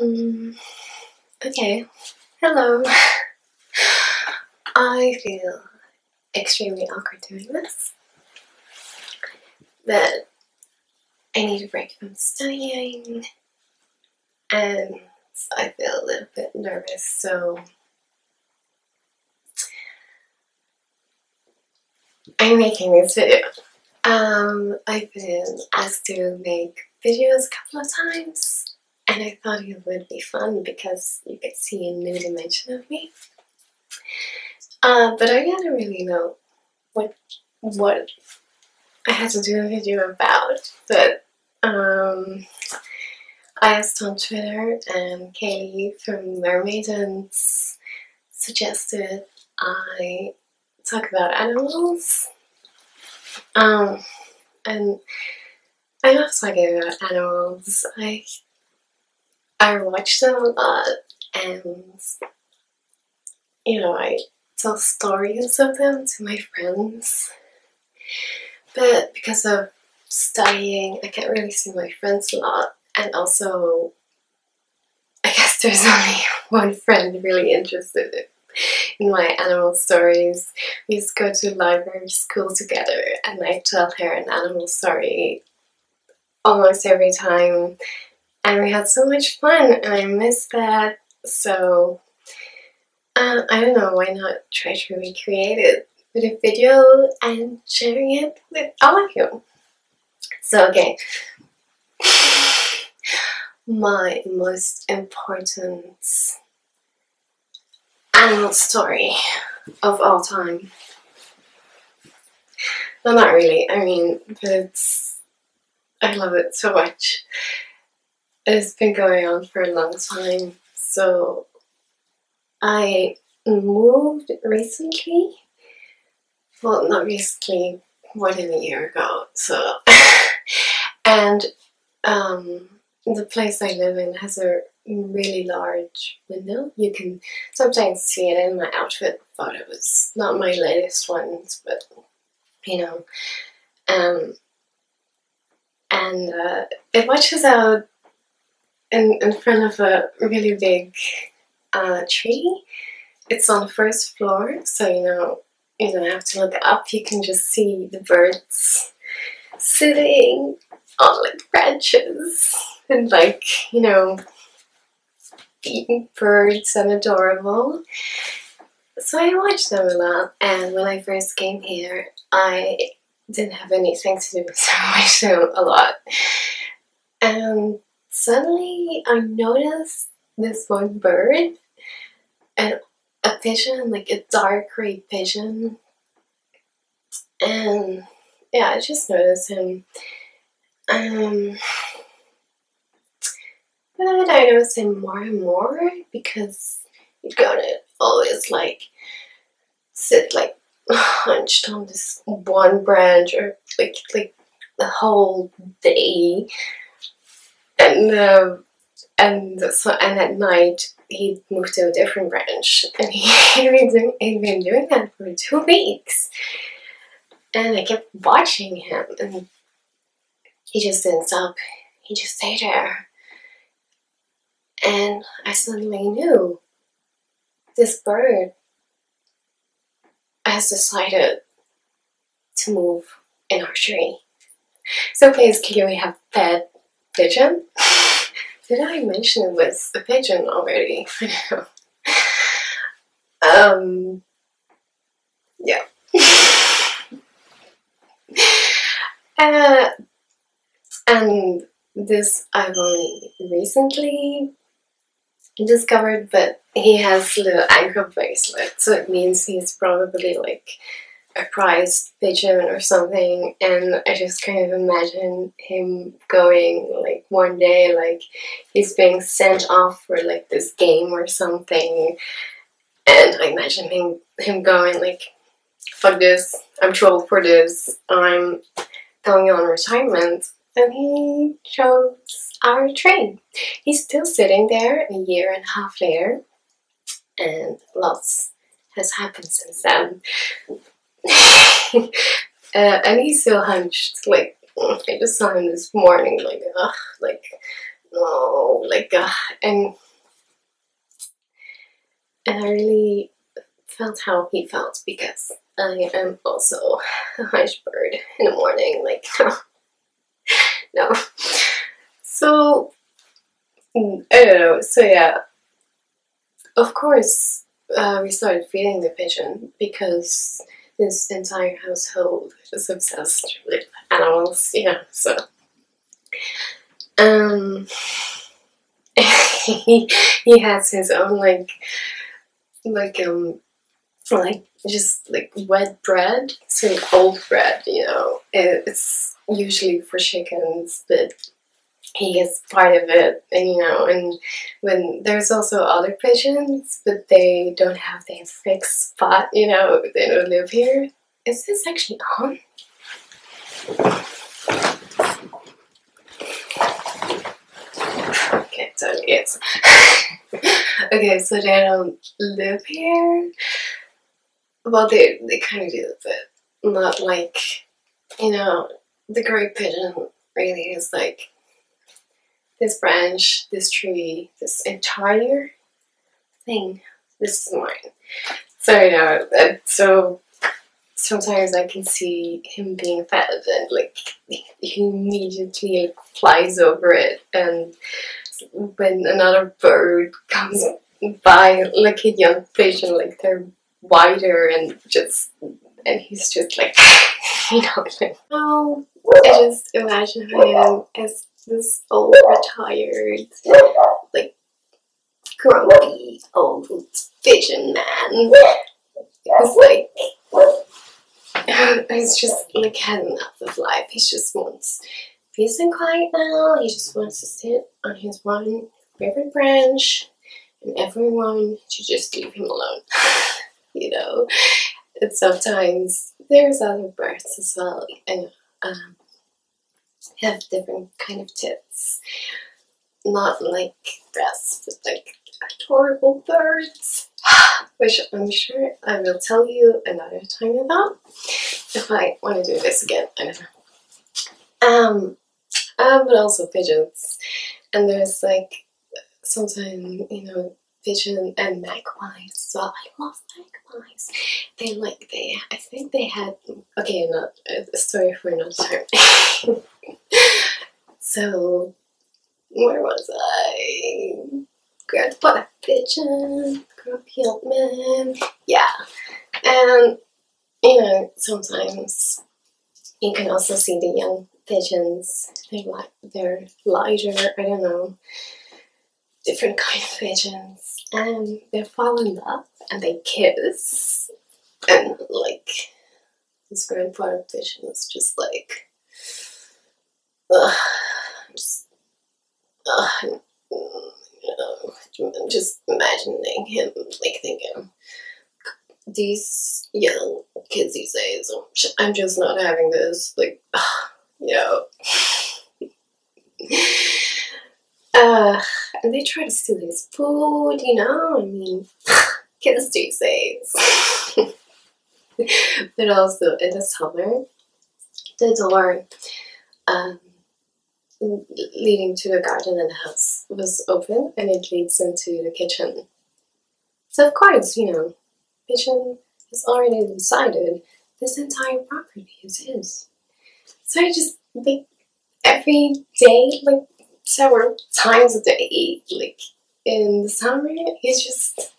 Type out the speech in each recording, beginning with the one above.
Mm, okay, hello. I feel extremely awkward doing this, but I need a break from studying, and I feel a little bit nervous, so I'm making this video. I've been asked to make videos a couple of times, and I thought it would be fun because you could see a new dimension of me. But I didn't really know what I had to do a video about. But I asked on Twitter, and Kaylee from Mermaidens suggested I talk about animals. And I love talking about animals. I watch them a lot, and I tell stories of them to my friends. But because of studying, I can't really see my friends a lot, and also I guess there's only one friend really interested in my animal stories. We used to go to library school together, and I tell her an animal story almost every time, and we had so much fun, and I miss that. So I don't know, why not try to recreate it with a video and sharing it with all of you. So okay, my most important animal story of all time. Well, not really, I mean, but I love it so much. It's been going on for a long time. So I moved recently. Well, not recently, more than a year ago. So and the place I live in has a really large window. You can sometimes see it in my outfit. Thought it was not my latest ones, but and it watches out in front of a really big tree. It's on the first floor, so you don't have to look up. You can just see the birds sitting on like branches and being birds and adorable. So I watched them a lot, and when I first came here, I didn't have anything to do, so I watched them a lot. And suddenly I noticed this one bird, and a pigeon, like a dark gray pigeon. And yeah, I just noticed him. But I noticed him more and more because he'd gonna always sit hunched on this one branch, or like the whole day. And at night he'd move to a different branch, and he'd been doing that for 2 weeks. And I kept watching him, and he just didn't stop. He just stayed there. And I suddenly knew this bird has decided to move in our tree. So basically we have pet pigeon. Did I mention it was a pigeon already? Yeah. And this I've only recently discovered, but he has a little ankle bracelet, so it means he's probably like a prized pigeon or something. And I just kind of imagine him going like one day, like he's being sent off for like this game or something, and I imagine him going like, fuck this, I'm too old for this, I'm going on retirement. And he chose our train. He's still sitting there a year and a half later, and lots has happened since then. And he's still hunched. Like, I just saw him this morning, like no, like, and I really felt how he felt because I am also a hush bird in the morning, like, no. So, I don't know, so yeah, of course, we started feeding the pigeon because this entire household is obsessed with animals, yeah, so. Um, he has his own, like, just like wet bread, so old bread, you know, it's usually for chickens, but he is part of it, and you know, and when there's also other pigeons, but they don't have their fixed spot, you know, they don't live here. Is this actually on? Okay, so yes. Okay, so they don't live here. Well, they kind of do, but not like, you know, the great pigeon really is like this branch, this tree, this entire thing. This is mine. So, you know, so sometimes I can see him being fed and like he immediately like, flies over it, and when another bird comes by, like a young pigeon, like they're wider and he's just like, you know, like, oh, I just imagine him as this old, retired, like, grumpy old pigeon man. He's like, he's just like had enough of life. He just wants peace and quiet now. He just wants to sit on his one favorite branch and everyone to just leave him alone. You know, and sometimes there's other birds as well, and have different kind of tits, not like breasts, but like adorable birds, which I'm sure I will tell you another time about if I want to do this again. I don't know. But also pigeons, and there's like sometimes, you know, pigeon and magpies as well. I love magpies. I think they had, okay, not a story for another time. So, where was I? Grandpa pigeon, grumpy old man. Yeah, and you know, sometimes you can also see the young pigeons. They're lighter. I don't know, different kind of pigeons, and they fall in love and they kiss, and like this grandfather pigeon is just like, just, you know, I'm just imagining him like thinking, these young kids these days, I'm just not having this, like, you know. And they try to steal his food, you know, I mean, kids these days. But also in the summer, the door leading to the garden and the house was open, and it leads into the kitchen. So of course, you know, pigeon has already decided this entire property is his. So I just, like, every day, like, several times a day, like, in the summer, he's just,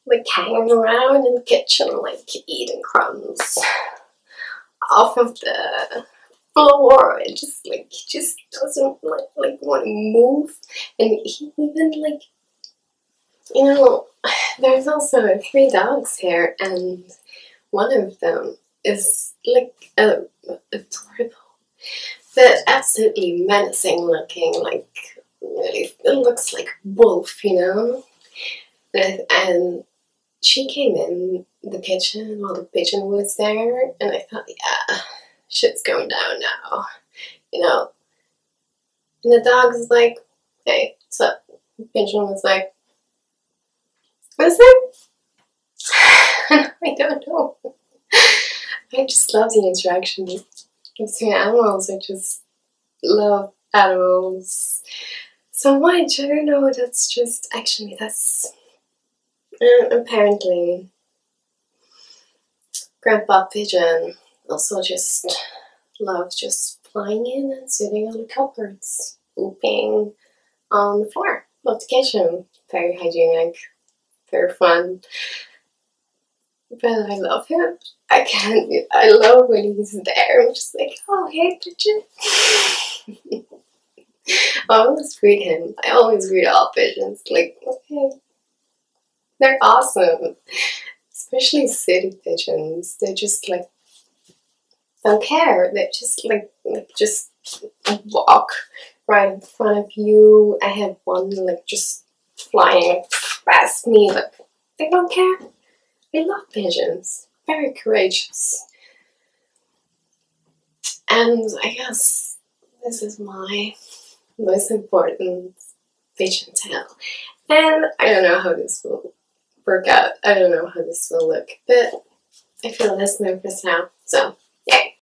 like, hanging around in the kitchen, like, eating crumbs off of the floor. It just, like, he just doesn't, like want to move. And he even, like, you know, there's also 3 dogs here, and one of them is, like, adorable, but absolutely menacing looking, like, really, it looks like a wolf, you know? And she came in the kitchen while the pigeon was there, and I thought, yeah, shit's going down now, you know? And the dog was like, hey, what's up? The pigeon was like, what's that? I don't know. I just love the interaction between animals. I just love animals so much. I don't know. That's just actually that's apparently Grandpa Pigeon also just loves just flying in and sitting on the cupboards, pooping on the floor of the kitchen. Very hygienic, very fun. But I love him. I love when he's there. I'm just like, oh, hey, pigeon. I always greet him. I always greet all pigeons. Like, okay. They're awesome. Especially city pigeons. They just like don't care. They just like just walk right in front of you. I had one like just flying past me, but they don't care. They love pigeons. Very courageous. And I guess this is my most important pigeon tale. And I don't know how this will work out. I don't know how this will look, but I feel less nervous now. So